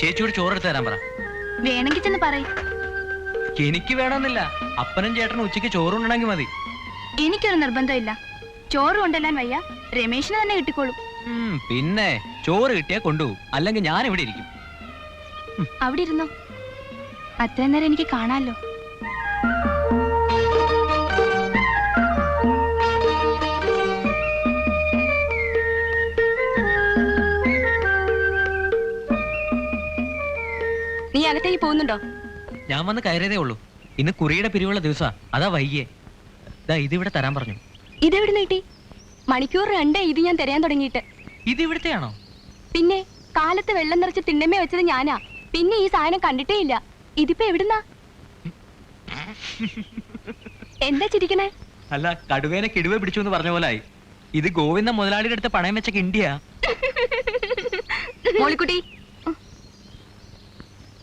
ചേച്ചിയോട് ചോറെടുത്ത് തരാൻ പറ. വേണമെങ്കിൽ ചെന്ന് പറയ്. എനിക്ക് വേണമെന്നില്ല, അപ്പനും ചേട്ടനും ഉച്ചയ്ക്ക് ചോറുണ്ടെങ്കിൽ മതി. എനിക്കൊരു നിർബന്ധമില്ല. ചോറ് കൊണ്ടെല്ലാൻ വയ്യ, രമേശിന് തന്നെ കിട്ടിക്കോളും. പിന്നെ ചോറ് കിട്ടിയാ കൊണ്ടുപോകും, അല്ലെങ്കിൽ ഞാൻ ഇവിടെ ഇരിക്കും. അവിടെ ഇരുന്നോ, അത്രയും നേരം എനിക്ക് കാണാമല്ലോ. നീ അകത്തേക്ക് പോകുന്നുണ്ടോ? ഞാൻ വന്ന് കയറിയതേ ഉള്ളൂ. ഇന്ന് കുറിയുടെ പിരിവുള്ള ദിവസാ, അതാ വൈകിയേ. ഇതിവിടെ തരാൻ പറഞ്ഞു. ഇതെവിടെ നീട്ടി? മണിക്കൂർ 2 ഇത് ഞാൻ തരാൻ തുടങ്ങിയിട്ട്. ഇത് ഇവിടുത്തെയാണോ? പിന്നെ കാലത്ത് വെള്ളം നിറച്ച് തിണ്ണമ്മ വെച്ചത് ഞാനാ. പിന്നെ ഈ സാധനം കണ്ടിട്ടേ ഇല്ല. ഇതിപ്പോ എവിടുന്നാ? എന്താ ചിരിക്കണേ? അല്ല, കടുവേനെ കിടുവ പിടിച്ചു എന്ന് പറഞ്ഞ പോലായി. ഇത് ഗോവിന്ദ മുതലാളിയുടെ അടുത്ത് പണയം വെച്ച കിണ്ടിയാ. മോളിക്കുട്ടി,